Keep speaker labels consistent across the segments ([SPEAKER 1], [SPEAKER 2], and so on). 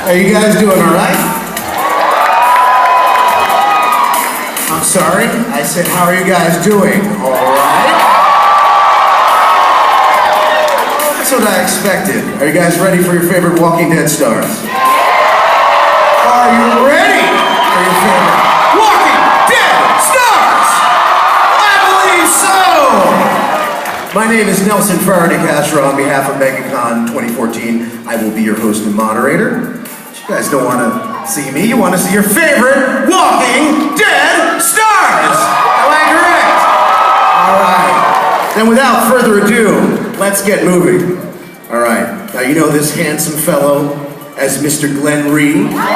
[SPEAKER 1] Are you guys doing all right? I'm sorry, I said, how are you guys doing? All right? That's what I expected. Are you guys ready for your favorite Walking Dead stars? Are you ready for your favorite Walking Dead stars? I believe so! My name is Nelson Faraday Castro on behalf of MegaCon 2014. I will be your host and moderator. You guys don't want to see me, you want to see your favorite Walking Dead stars! Am I correct? Alright. Then without further ado, let's get moving. Alright, now you know this handsome fellow as Mr. Glenn Reed. That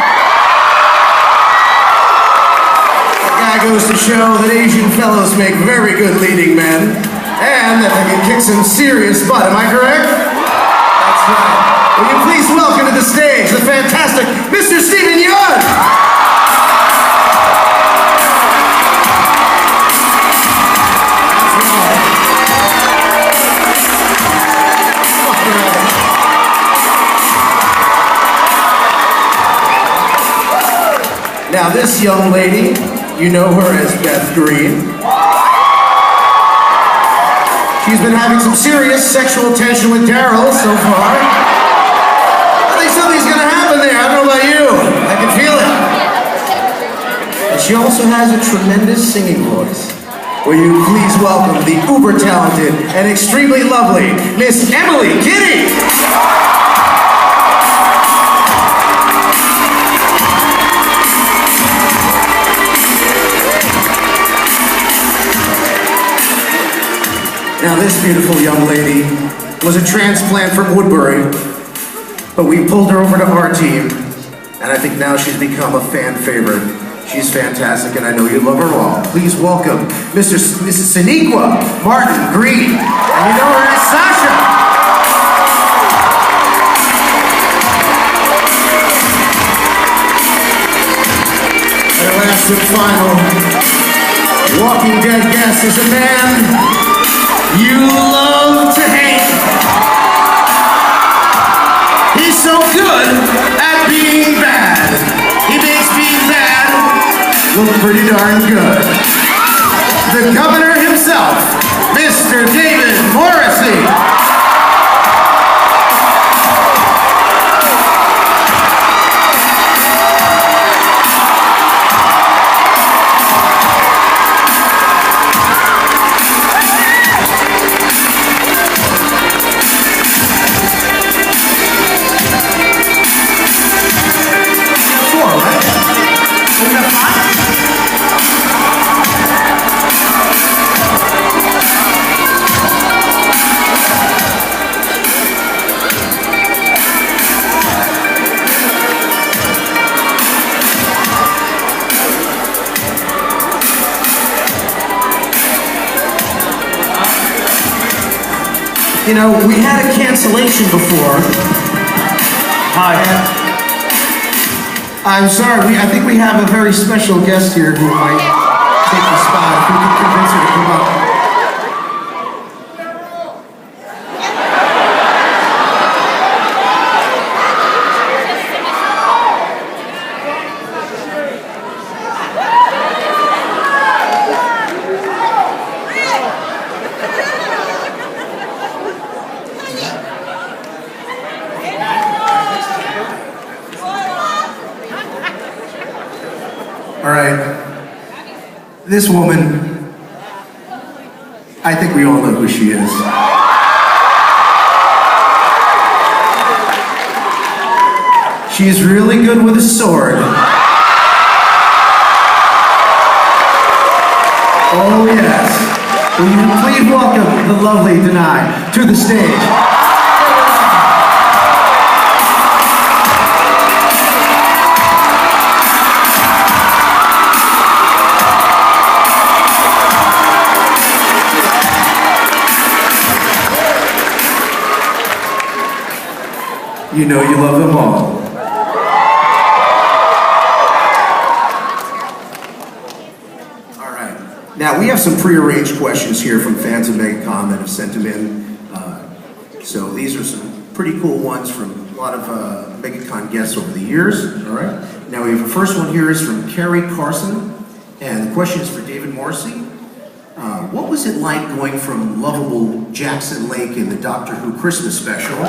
[SPEAKER 1] guy goes to show that Asian fellows make very good leading men, and that they can kick some serious butt, am I correct? That's right. Will you please welcome to the stage the fantastic Mr. Steven Yeun! Now this young lady, you know her as Beth Green. She's been having some serious sexual tension with Daryl so far. Something's gonna happen there. I don't know about you. I can feel it. And she also has a tremendous singing voice. Will you please welcome the uber talented and extremely lovely Miss Emily Kinney. Now this beautiful young lady was a transplant from Woodbury. But we pulled her over to our team, and I think now she's become a fan favorite. She's fantastic, and I know you love her all. Please welcome Mrs. Saniqua Martin Green, and you know her as Sasha. And last and final Walking Dead guest is a man you love to hate. He's so good at being bad. He makes being bad look pretty darn good. The governor himself, Mr. David Morrissey. You know, we had a cancellation before. Hi. I'm sorry, I think we have a very special guest here who might take the spot. If we could convince her to come up. All right, this woman, I think we all know who she is. She's really good with a sword. Oh yes, will you please welcome the lovely Denai to the stage. You know you love them all. All right. Now, we have some prearranged questions here from fans of MegaCon that have sent them in. So these are some pretty cool ones from a lot of MegaCon guests over the years. All right. Now we have the first one here is from Carrie Carson, and the question is for David Morrissey. What was it like going from lovable Jackson Lake in the Doctor Who Christmas special to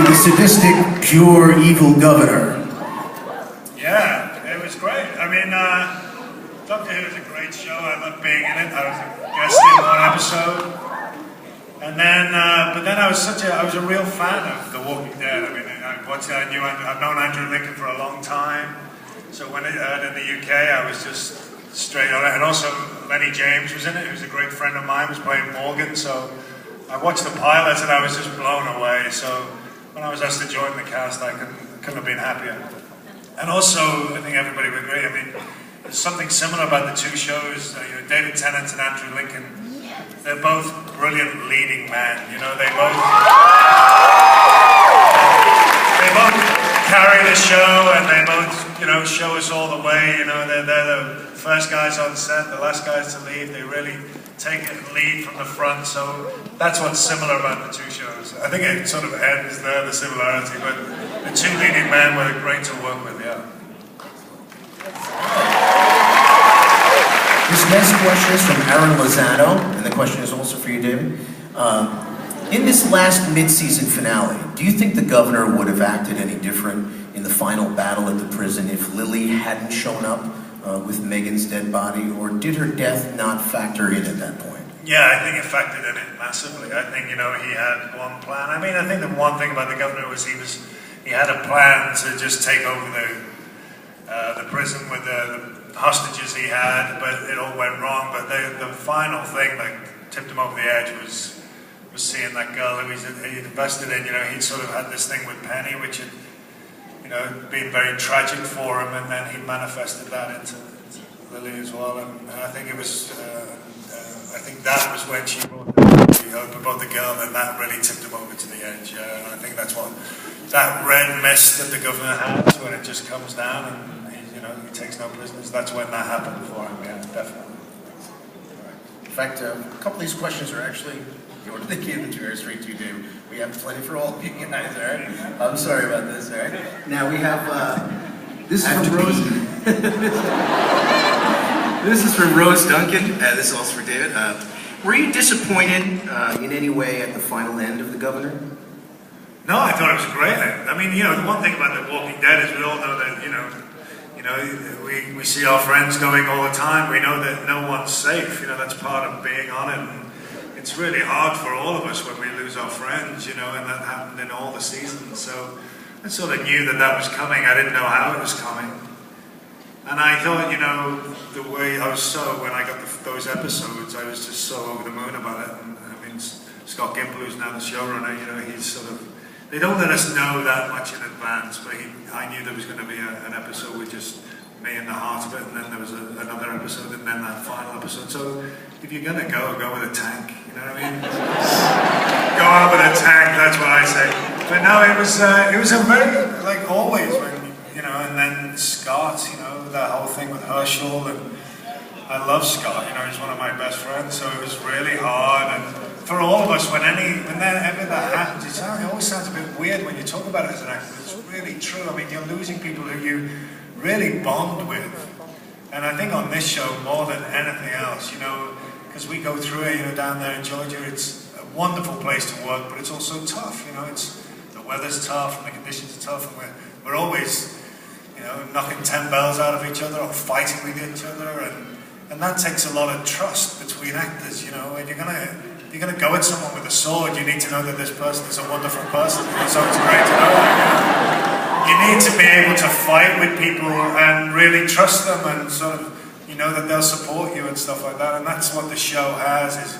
[SPEAKER 1] the sadistic, pure evil governor?
[SPEAKER 2] Yeah, it was great. I mean, Doctor Who was a great show. I loved being in it. I was a guest in one episode. And then, but then I was a real fan of The Walking Dead. I mean, I've known Andrew Lincoln for a long time. So when it aired in the UK, I was just straight on it. And also, Lenny James was in it, who's a great friend of mine, was playing Morgan. So I watched the pilot and I was just blown away. So when I was asked to join the cast, I couldn't have been happier. And also, I think everybody would agree. I mean, there's something similar about the two shows. David Tennant and Andrew Lincoln. They're both brilliant leading men. They both carry the show, and they both, show us all the way. They're the first guys on set, the last guys to leave. They really take it and lead from the front. So that's what's similar about the two shows. I think it sort of ends there, the similarity, but the two leading men were great to work with, yeah.
[SPEAKER 1] This next question is from Aaron Lozano, and the question is also for you, David. In this last mid-season finale, do you think the governor would have acted any different in the final battle at the prison if Lily hadn't shown up with Megan's dead body, or did her death not factor in at that point?
[SPEAKER 2] Yeah, I think it factored in it massively. I think, he had one plan. I mean, I think the one thing about the governor was he had a plan to just take over the prison with the hostages he had, but it all went wrong. But the final thing that tipped him over the edge was seeing that girl who he'd invested in. He'd sort of had this thing with Penny, which had, been very tragic for him, and then he manifested that into Lily as well. And I think it was, I think that was when she brought about the girl, and that really tipped him over to the edge. And I think that's what that red mist that the governor has when it just comes down and he takes no prisoners. That's when that happened for him. Yeah, definitely.
[SPEAKER 1] In fact, a couple of these questions are actually they gave it to her straight to you, David. We have plenty for all of you guys, all right? I'm sorry about this, all right? Now we have, this is from Rose.
[SPEAKER 3] This is from Rose Duncan. This is also for David. Were you disappointed
[SPEAKER 1] In any way at the final end of The Governor?
[SPEAKER 2] No, I thought it was great. I mean, the one thing about The Walking Dead is we all know that, we see our friends going all the time. We know that no one's safe. That's part of being on it. And it's really hard for all of us when we lose our friends, and that happened in all the seasons. So I sort of knew that was coming. I didn't know how it was coming. And I thought, the way I was when I got those episodes, I was just so over the moon about it. And I mean, Scott Gimple, who's now the showrunner, he's sort of, they don't let us know that much in advance, but I knew there was going to be an episode with just me in the heart of it, and then there was another episode, and then that final episode. So if you're going to go with a tank, you know what I mean? Go out with a tank, that's what I say. But no, it was a very, like always, when, and then Scott, that whole thing with Herschel, and I love Scott, he's one of my best friends, so it was really hard, and for all of us, whenever that happens, it always sounds a bit weird when you talk about it as an actor, but it's really true. I mean, you're losing people who you really bond with, and I think on this show more than anything else, because we go through it, down there in Georgia, it's a wonderful place to work, but it's also tough, the weather's tough and the conditions are tough, and we're always, knocking 10 bells out of each other or fighting with each other, and that takes a lot of trust between actors, and you're gonna go at someone with a sword, you need to know that this person is a wonderful person, so it's great to know that, You need to be able to fight with people and really trust them, and sort of, that they'll support you and stuff like that. And that's what the show has, is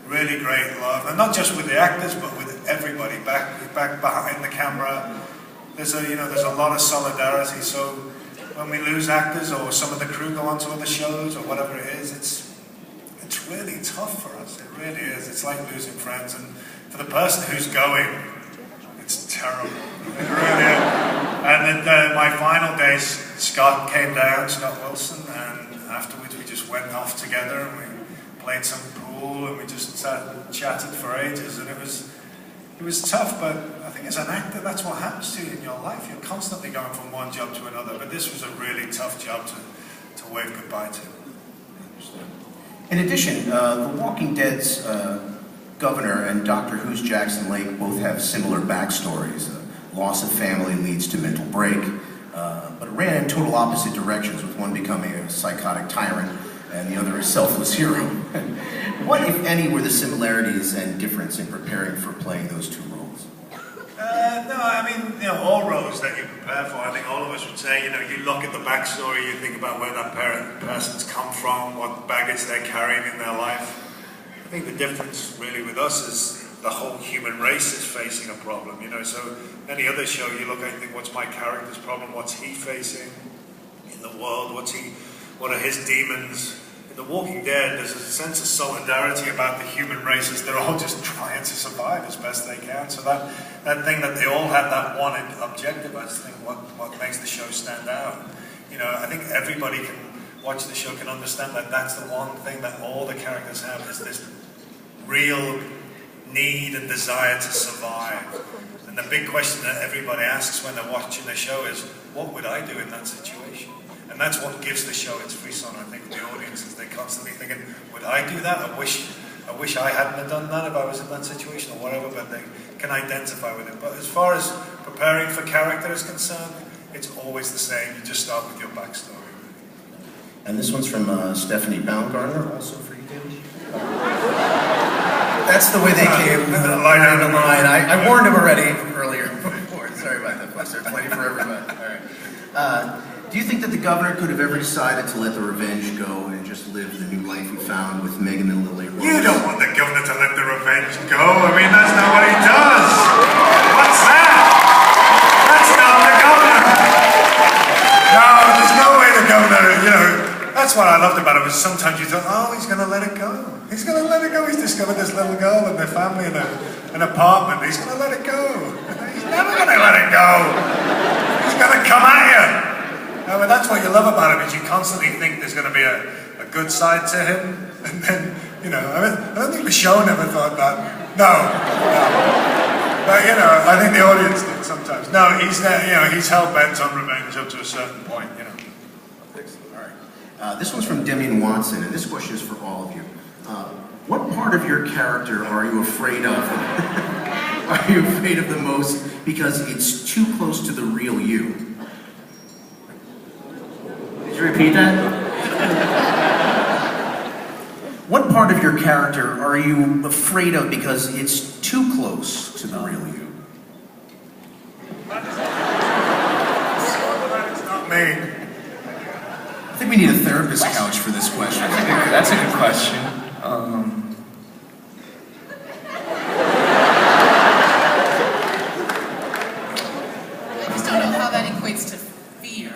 [SPEAKER 2] really great love, and not just with the actors, but with everybody back behind the camera. There's a lot of solidarity. So when we lose actors, or some of the crew go on to other shows, or whatever it is, it's really tough for us. It really is. It's like losing friends, and for the person who's going, it's terrible. It really is. And then my final days, Scott came down, Scott Wilson, and afterwards we just went off together and we played some pool and we just sat and chatted for ages, and it was it was tough, but I think as an actor, that's what happens to you in your life. You're constantly going from one job to another, but this was a really tough job to wave goodbye to.
[SPEAKER 4] In addition, The Walking Dead's Governor and Doctor Who's Jackson Lake both have similar backstories. Loss of family leads to mental break, but it ran in total opposite directions, with one becoming a psychotic tyrant and the other a selfless hero. What, if any, were the similarities and difference in preparing for playing those two roles?
[SPEAKER 2] No, I mean, all roles that you prepare for, I think all of us would say, you look at the backstory, you think about where that person's come from, what baggage they're carrying in their life. I think the difference really with us is the whole human race is facing a problem, so any other show you look at, you think, what's my character's problem, what's he facing in the world, what are his demons? In The Walking Dead, there's a sense of solidarity about the human races. They're all just trying to survive as best they can. So that thing that they all have that one objective, I think what makes the show stand out. I think everybody can watch the show, can understand that that's the one thing that all the characters have, is this real need and desire to survive. And the big question that everybody asks when they're watching the show is, what would I do in that situation? And that's what gives the show its frisson, I think, the audiences. They're constantly thinking, would I do that? I wish I hadn't have done that if I was in that situation, or whatever, but they can identify with it. But as far as preparing for character is concerned, it's always the same. You just start with your backstory.
[SPEAKER 4] And this one's from Stephanie Baumgartner, also for you, David. That's the way they came. The line on the line. I warned him already earlier. Sorry about that, folks. There's plenty for everybody. All right. Do you think that the governor could have ever decided to let the revenge go and just live the new life he found with Megan and Lily Rose?
[SPEAKER 2] You don't want the governor to let the revenge go. I mean, that's not what he does. What's that? That's not the governor. No, there's no way the governor, that's what I loved about it, was sometimes you thought, oh, he's going to let it go. He's going to let it go. He's discovered this little girl and their family in an apartment. He's going to let it go. He's never going to let it go. He's going to come at you. No, but that's what you love about him, is you constantly think there's going to be a good side to him, and then, I don't think the show never thought that. No. But, I think the audience did sometimes. No, he's hell-bent on revenge up to a certain point,
[SPEAKER 4] All right. This one's from Demian Watson, and this question is for all of you. What part of your character are you afraid of? Are you afraid of the most because it's too close to the real you?
[SPEAKER 5] Could you repeat that?
[SPEAKER 4] What part of your character are you afraid of because it's too close to the real you?
[SPEAKER 2] It's not me.
[SPEAKER 4] I think we need a therapist couch for this question.
[SPEAKER 5] That's a good question.
[SPEAKER 6] I just don't know how that equates to fear.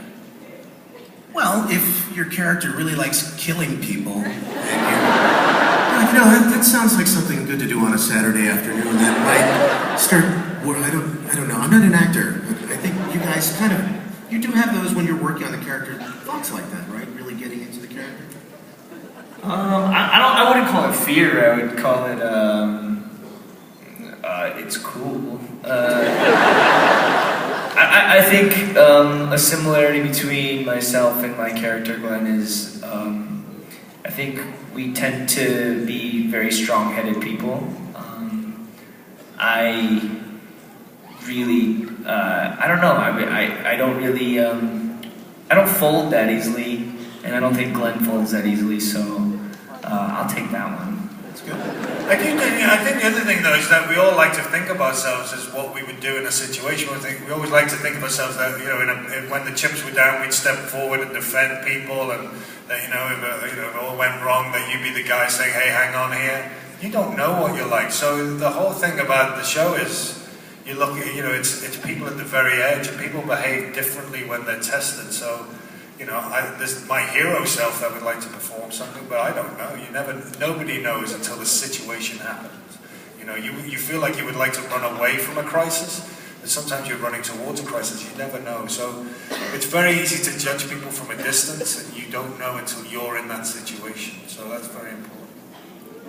[SPEAKER 4] Well, if your character really likes killing people, and that sounds like something good to do on a Saturday afternoon that might start, well, I don't know, I'm not an actor, but I think you guys you do have those when you're working on the character, thoughts like that, right? Really getting into the character?
[SPEAKER 5] I wouldn't call it fear, I would call it, it's cool. I think a similarity between myself and my character Glenn is I think we tend to be very strong-headed people. I really, I don't know, I don't really, I don't fold that easily, and I don't think Glenn folds that easily, so I'll take that one.
[SPEAKER 4] That's good.
[SPEAKER 2] I think the other thing though is that we all like to think of ourselves as what we would do in a situation. We always like to think of ourselves that when the chips were down, we'd step forward and defend people, and that if it all went wrong, that you'd be the guy saying, "Hey, hang on here." You don't know what you're like. So the whole thing about the show is you look at it's people at the very edge, and people behave differently when they're tested. So. There's my hero self that would like to perform something, but I don't know. Nobody knows until the situation happens. You feel like you would like to run away from a crisis, but sometimes you're running towards a crisis. You never know. So it's very easy to judge people from a distance, and you don't know until you're in that situation. So that's very important.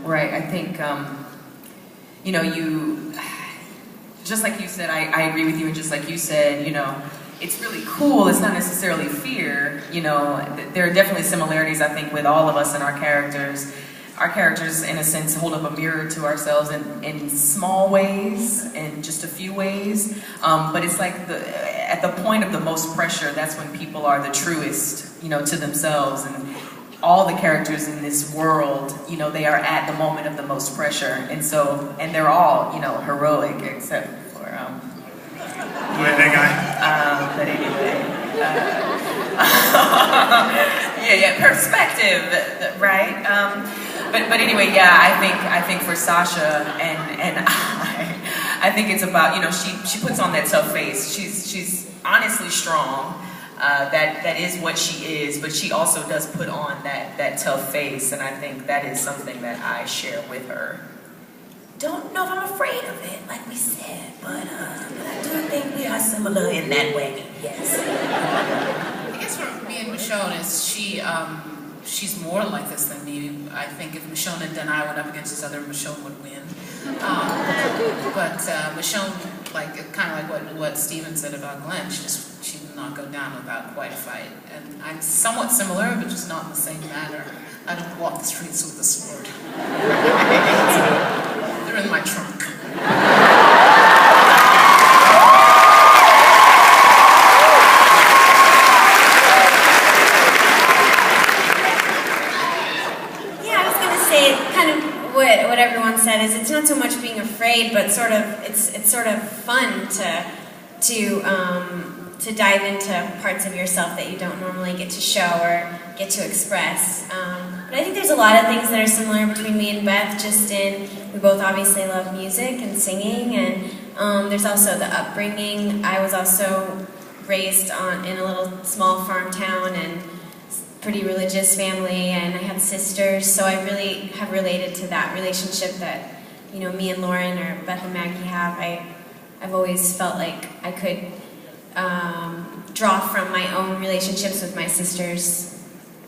[SPEAKER 6] Right, I think, just like you said, I agree with you, and just like you said, you know, it's really cool. It's not necessarily fear, you know. There are definitely similarities, I think, with all of us and our characters. Our characters, in a sense, hold up a mirror to ourselves in small ways, in just a few ways. But it's like at the point of the most pressure, that's when people are the truest, you know, to themselves. And all the characters in this world, you know, they are at the moment of the most pressure. And so, and they're all, you know, heroic, except for,
[SPEAKER 2] That guy.
[SPEAKER 6] but anyway, yeah, perspective, right? But anyway, yeah, I think for Sasha and I think it's about, you know, she puts on that tough face. She's honestly strong. That is what she is, but she also does put on that tough face, and I think that is something that I share with her. Don't know if I'm afraid of it, like we said, but I do think we are similar in that way, yes.
[SPEAKER 7] I guess for me and Michonne is she's more like this than me. I think if Michonne and I went up against each other, Michonne would win. But Michonne, like kind of like what Steven said about Glenn, she did not go down without quite a fight. And I'm somewhat similar, but just not in the same manner. I don't walk the streets with a sword. They're in my trunk.
[SPEAKER 8] What everyone said is it's not so much being afraid, but sort of it's sort of fun to dive into parts of yourself that you don't normally get to show or get to express. But I think there's a lot of things that are similar between me and Beth. Just in we both obviously love music and singing, and there's also the upbringing. I was also raised in a little small farm town and pretty religious family, and I had sisters, so I really have related to that relationship that, you know, me and Lauren or Beth and Maggie have. I've always felt like I could draw from my own relationships with my sisters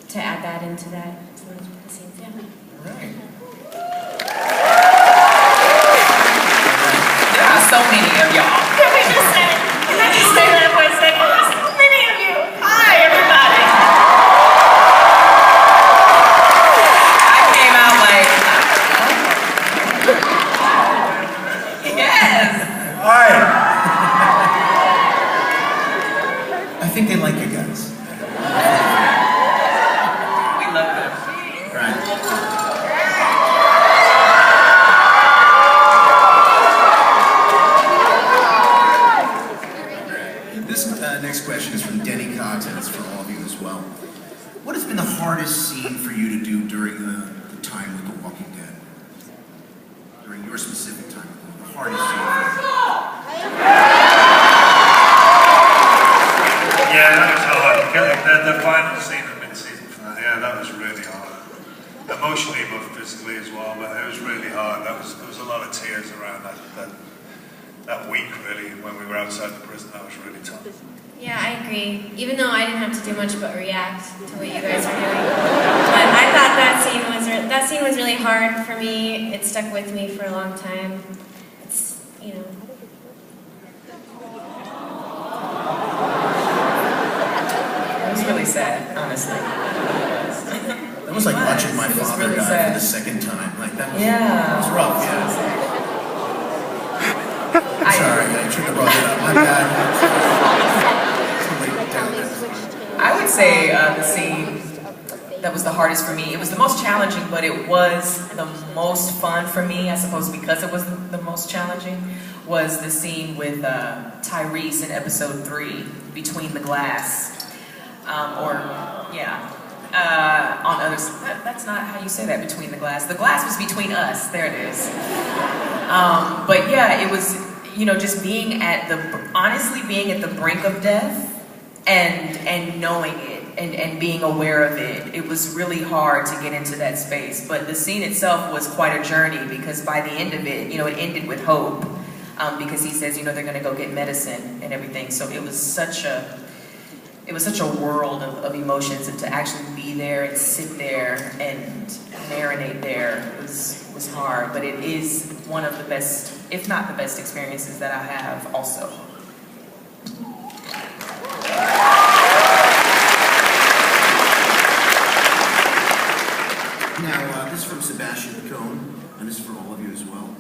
[SPEAKER 8] to add that into that. Yeah.
[SPEAKER 3] Right.
[SPEAKER 6] There are so many of y'all. Can I just say that for a second? There's so many of you. Hi, everybody. I came out like, yes.
[SPEAKER 2] Hi.
[SPEAKER 4] I think they like you guys.
[SPEAKER 6] We love them.
[SPEAKER 4] Right. This next question is from Denny Cox, and it's for all of you as well. What has been the hardest scene for you to do during the time with The Walking Dead? During your specific time, the hardest scene for you?
[SPEAKER 2] Yeah, that was hard. The final scene of mid-season finale, yeah, that was really hard. Emotionally, but physically as well. But it was really hard. There was a lot of tears around that week, really, when we were outside the prison. That was really tough.
[SPEAKER 8] Yeah, I agree. Even though I didn't have to do much but react to what you guys were doing. But I thought that scene was really hard for me. It stuck with me for a long time. It's, you know.
[SPEAKER 6] It was really sad, honestly.
[SPEAKER 4] That was like watching my
[SPEAKER 6] It was
[SPEAKER 4] father
[SPEAKER 6] really
[SPEAKER 4] die
[SPEAKER 6] sad.
[SPEAKER 4] for the second time. Like that was,
[SPEAKER 6] Yeah.
[SPEAKER 4] that was rough, yeah. Sorry, I shouldn't have brought that up. My bad.
[SPEAKER 6] I would say the scene that was the hardest for me, it was the most challenging, but it was the most fun for me, I suppose because it was the most challenging, was the scene with Tyrese in episode 3, Between the Glass. On others, that's not how you say that, between the glass. The glass was between us, there it is. But yeah, it was, you know, just honestly being at the brink of death and knowing it and being aware of it. It was really hard to get into that space. But the scene itself was quite a journey because by the end of it, you know, it ended with hope because he says, you know, they're going to go get medicine and everything. So it was such a world of emotions, and to actually be be there and sit there and marinate there was hard, but it is one of the best, if not the best experiences that I have also.
[SPEAKER 4] Now, this is from Sebastian Cohn, and this is for all of you as well.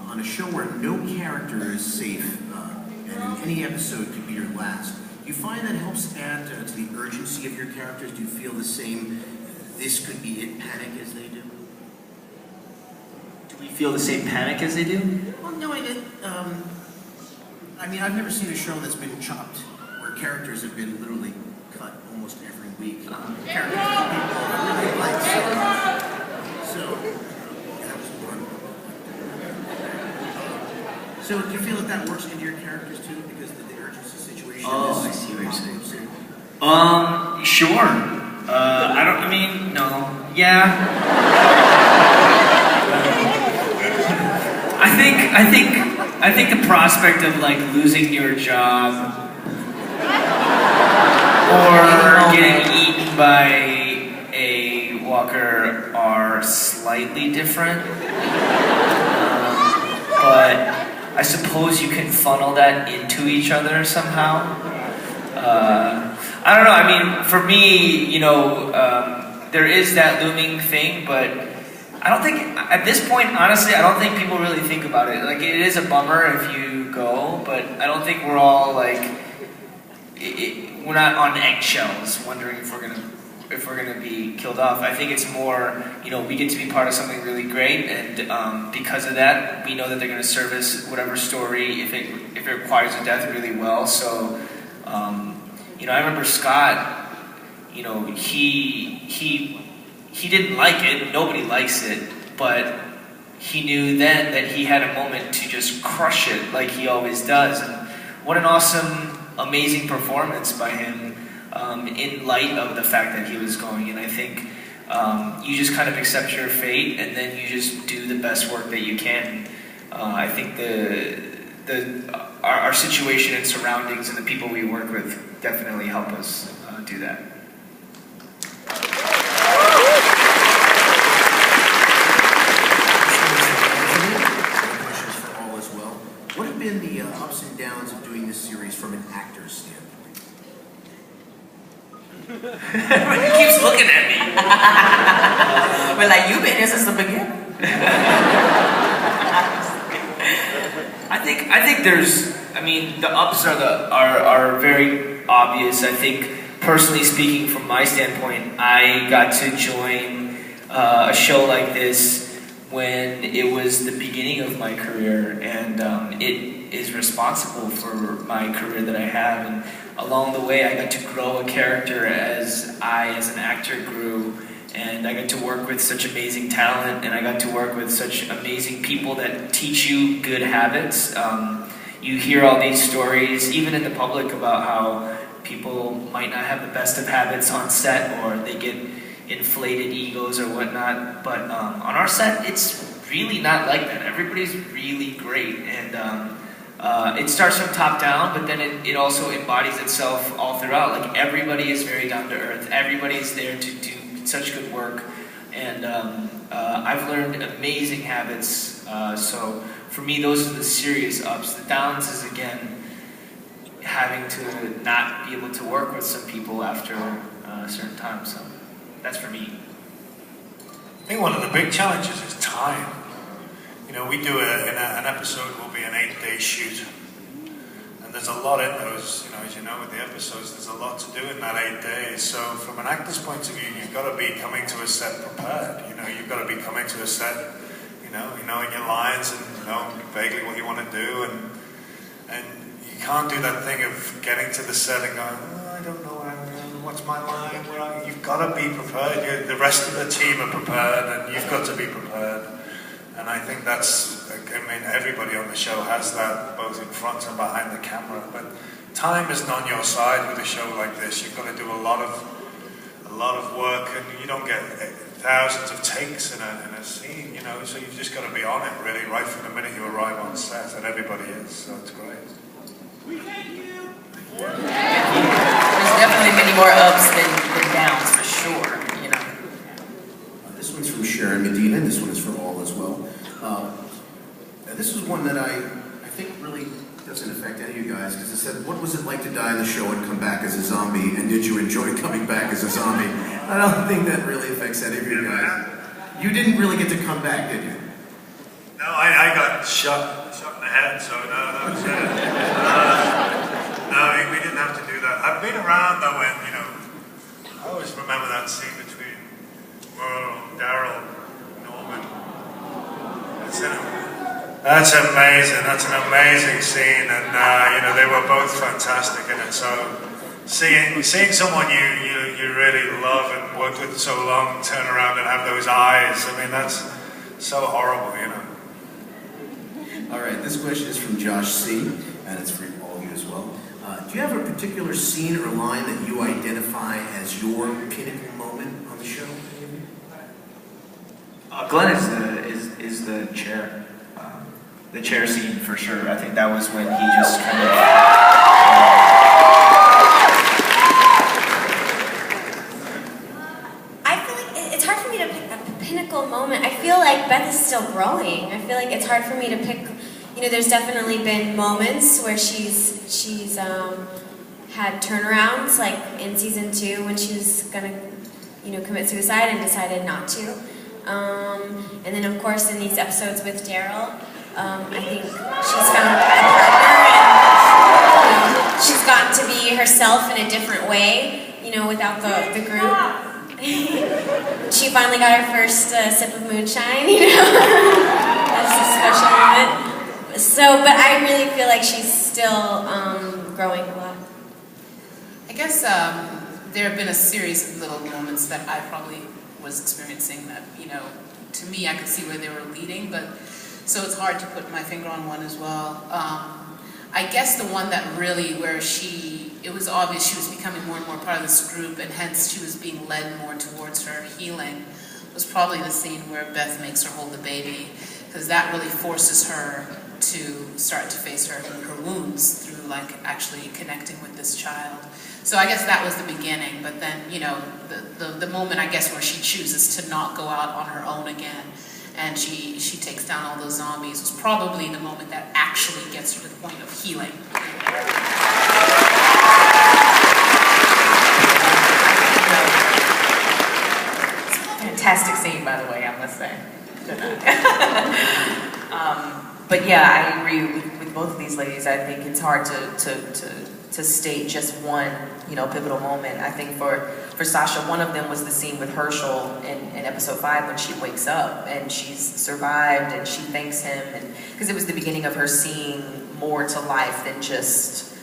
[SPEAKER 4] On a show where no character is safe, and in any episode could be your last, do you find that helps add to the urgency of your characters? Do you feel the same, this could be it panic as they do?
[SPEAKER 5] Do we feel the same panic as they do?
[SPEAKER 4] Well, no, I did. I mean, I've never seen a show that's been chopped, where characters have been literally cut almost every week. Characters that people really like so that was one. So do you feel that works into your characters too, because the urgency situation?
[SPEAKER 5] Oh,
[SPEAKER 4] is
[SPEAKER 5] I see what you're saying.
[SPEAKER 4] Sure.
[SPEAKER 5] I think the prospect of like losing your job or getting eaten by a walker are slightly different. But I suppose you can funnel that into each other somehow. I don't know, I mean, for me, you know, there is that looming thing, but I don't think, at this point, honestly, I don't think people really think about it. Like, it is a bummer if you go, but I don't think we're all, like, we're not on eggshells wondering if we're gonna be killed off. I think it's more, you know, we get to be part of something really great, and because of that, we know that they're gonna service whatever story, if it requires a death, really well. So, you know, I remember Scott, you know, he didn't like it, nobody likes it, but he knew then that he had a moment to just crush it like he always does. And what an awesome, amazing performance by him in light of the fact that he was going. And I think you just kind of accept your fate and then you just do the best work that you can. I think our situation and surroundings and the people we work with definitely help us do that.
[SPEAKER 4] Questions for all as well. What have been the ups and downs of doing this series from an actor's standpoint?
[SPEAKER 5] He keeps looking at me.
[SPEAKER 6] We're like, you've been here since the beginning.
[SPEAKER 5] I think there's, I mean, the ups are very obvious. I think, personally speaking, from my standpoint, I got to join a show like this when it was the beginning of my career, and it is responsible for my career that I have. And along the way, I got to grow a character as an actor, grew. And I got to work with such amazing talent, and I got to work with such amazing people that teach you good habits. You hear all these stories, even in the public, about how people might not have the best of habits on set, or they get inflated egos or whatnot. But on our set, it's really not like that. Everybody's really great, and it starts from top down, but then it also embodies itself all throughout. Like, everybody is very down to earth. Everybody's there to do such good work, and I've learned amazing habits. So for me, those are the serious ups. The downs is, again, having to not be able to work with some people after a certain time. So that's for me.
[SPEAKER 2] I think one of the big challenges is time. You know, we do an episode will be an 8-day shoot. And there's a lot in those, you know, as you know, with the episodes, there's a lot to do in that 8 days. So from an actor's point of view, you've got to be coming to a set prepared. You know, you've got to be coming to a set, knowing your lines and knowing vaguely what you want to do. And you can't do that thing of getting to the set and going, oh, I don't know what's my line. You've got to be prepared. The rest of the team are prepared, and you've got to be prepared. And I think that's, I mean, everybody on the show has that, both in front and behind the camera. But time isn't on your side with a show like this. You've got to do a lot of work, and you don't get thousands of takes in a scene, you know. So you've just got to be on it, really, right from the minute you arrive on set, and everybody is. So it's great.
[SPEAKER 6] We thank you. There's definitely many more ups than downs, for sure.
[SPEAKER 4] Sharon Medina, and this one is for all as well. This is one that I think really doesn't affect any of you guys, because it said, what was it like to die on the show and come back as a zombie, and did you enjoy coming back as a zombie? I don't think that really affects any of you guys. You didn't really get to come back, did you?
[SPEAKER 2] No, I got shot in the head, so no, that was it. No, we didn't have to do that. I've been around though when, you know, I always remember that scene between Merle, Daryl, Norman. That's amazing. That's an amazing scene, and you know, they were both fantastic in it. So seeing someone you really love and worked with so long turn around and have those eyes, I mean, that's so horrible, you know.
[SPEAKER 4] All right, this question is from Josh C., and it's for all of you as well. Do you have a particular scene or line that you identify as your pinnacle moment on the show?
[SPEAKER 5] Glenn is the chair. The chair scene for sure. I think that was when he just kind of.
[SPEAKER 8] I feel like it's hard for me to pick a pinnacle moment. I feel like Beth is still growing. I feel like it's hard for me to pick. You know, there's definitely been moments where she's had turnarounds, like in season 2 when she was gonna, you know, commit suicide and decided not to. And then of course in these episodes with Daryl, I think she's found a partner and she's gotten to be herself in a different way, you know, without the group. She finally got her first sip of moonshine, you know. That's a special moment. So, but I really feel like she's still growing a lot.
[SPEAKER 7] I guess there have been a series of little moments that I probably was experiencing that, you know, to me I could see where they were leading, but so it's hard to put my finger on one as well. I guess the one that really, where it was obvious she was becoming more and more part of this group, and hence she was being led more towards her healing, was probably the scene where Beth makes her hold the baby, because that really forces her to start to face her wounds through like actually connecting with this child. So I guess that was the beginning, but then, you know, the moment I guess where she chooses to not go out on her own again, and she takes down all those zombies, was probably the moment that actually gets her to the point of healing.
[SPEAKER 6] Fantastic scene, by the way, I must say. But yeah, I agree with both of these ladies. I think it's hard to state just one, you know, pivotal moment. I think for Sasha, one of them was the scene with Herschel in episode 5 when she wakes up and she's survived and she thanks him, and because it was the beginning of her seeing more to life than just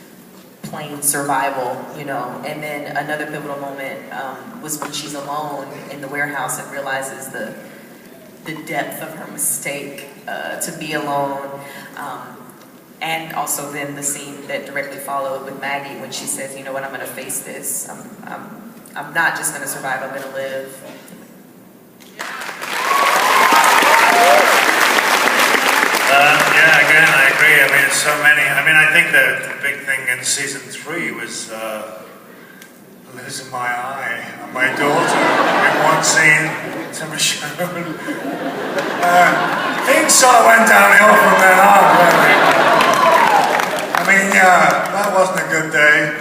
[SPEAKER 6] plain survival, you know. And then another pivotal moment was when she's alone in the warehouse and realizes the depth of her mistake to be alone. And also then the scene that directly followed with Maggie when she says, you know what, I'm gonna face this. I'm not just gonna survive, I'm gonna live.
[SPEAKER 2] Yeah, again, I agree. I mean, so many. I mean, I think the big thing in season 3 was losing my eye on my daughter in one scene to Michonne. Things sort of went downhill from then on, really. I mean, yeah, that wasn't a good day.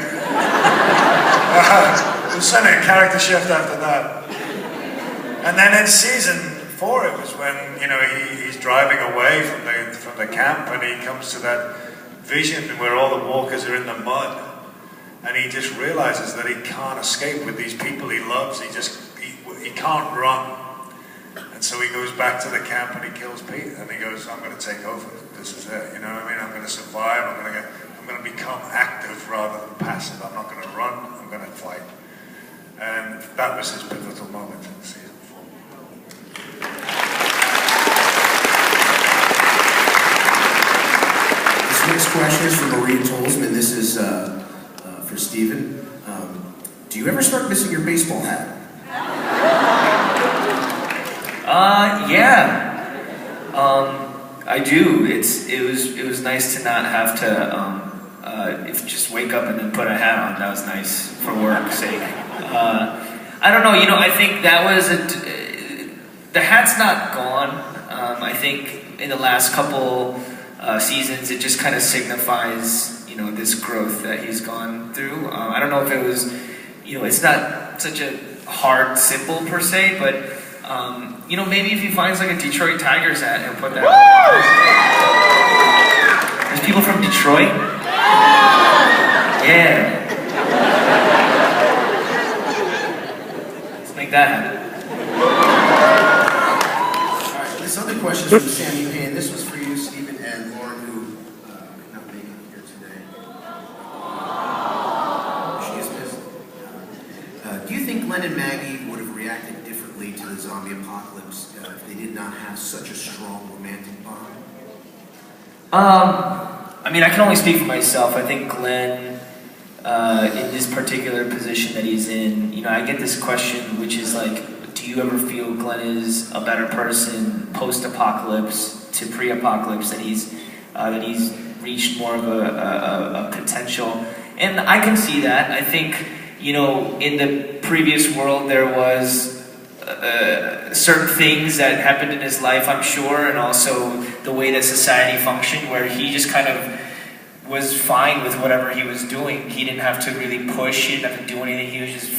[SPEAKER 2] There was certainly a character shift after that. And then in season 4, it was when, you know, he's driving away from the camp, and he comes to that vision where all the walkers are in the mud, and he just realizes that he can't escape with these people he loves. He can't run, and so he goes back to the camp and he kills Pete, and he goes, I'm going to take over. This is it. You know what I mean? I'm going to survive. I'm going to become active rather than passive. I'm not going to run. I'm going to fight. And that was his pivotal moment in season 4.
[SPEAKER 4] This next question is from Marie Tolsman. This is for Stephen. Do you ever start missing your baseball hat?
[SPEAKER 5] Yeah. I do. It was nice to not have to just wake up and then put a hat on. That was nice for work's sake. I don't know. You know, I think that was the hat's not gone. I think in the last couple seasons, it just kind of signifies, you know, this growth that he's gone through. I don't know if it was, you know, it's not such a hard symbol per se, but you know, maybe if he finds like a Detroit Tigers hat, he'll put that. There's people from Detroit. Yeah. Let's make that happen.
[SPEAKER 4] This other question is from Sammy Payne. This was for you, Stephen, and Lauren, who could not make it here today. She is missed. Do you think Glenn and Maggie would have reacted differently to the zombie apocalypse if they did not have such a strong romantic bond?
[SPEAKER 5] I mean, I can only speak for myself. I think Glenn, in this particular position that he's in, you know, I get this question, which is like, do you ever feel Glenn is a better person post-apocalypse to pre-apocalypse, that he's reached more of a potential? And I can see that. I think, you know, in the previous world there was certain things that happened in his life, I'm sure, and also the way that society functioned, where he just kind of was fine with whatever he was doing. He didn't have to really push, he didn't have to do anything, he was just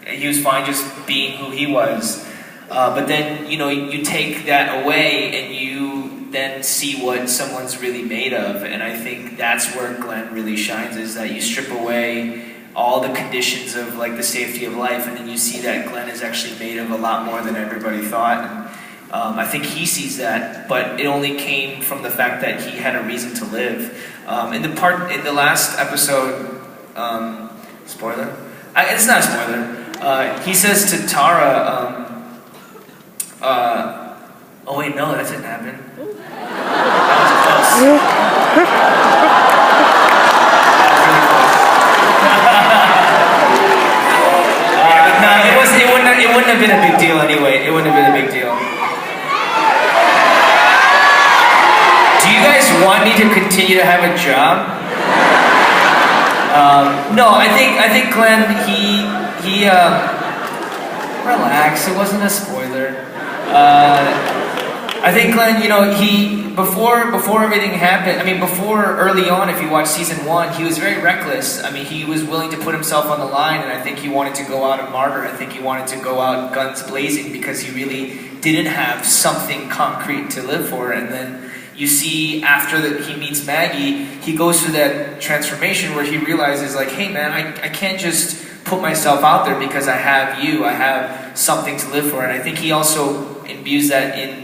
[SPEAKER 5] he was fine just being who he was. But then, you know, you take that away and you then see what someone's really made of, and I think that's where Glenn really shines, is that you strip away all the conditions of like the safety of life, and then you see that Glenn is actually made of a lot more than everybody thought. And I think he sees that, but it only came from the fact that he had a reason to live. In the last episode, spoiler? It's not a spoiler. He says to Tara, oh wait, no, that didn't happen. That was close. No, it wouldn't have been a big deal anyway. It wouldn't have been a big deal. Do you guys want me to continue to have a job? No, I think Glenn, he relax, it wasn't a spoiler. I think Glenn, you know, before everything happened, I mean, before early on, if you watch season 1, he was very reckless. I mean, he was willing to put himself on the line, and I think he wanted to go out a martyr. I think he wanted to go out guns blazing because he really didn't have something concrete to live for. And then you see after that he meets Maggie, he goes through that transformation where he realizes like, hey man, I can't just put myself out there because I have you, I have something to live for. And I think he also imbues that in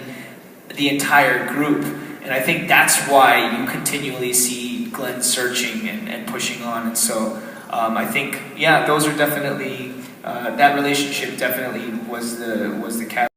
[SPEAKER 5] the entire group. And I think that's why you continually see Glenn searching and pushing on. And so I think, yeah, those are definitely, that relationship definitely was the catalyst.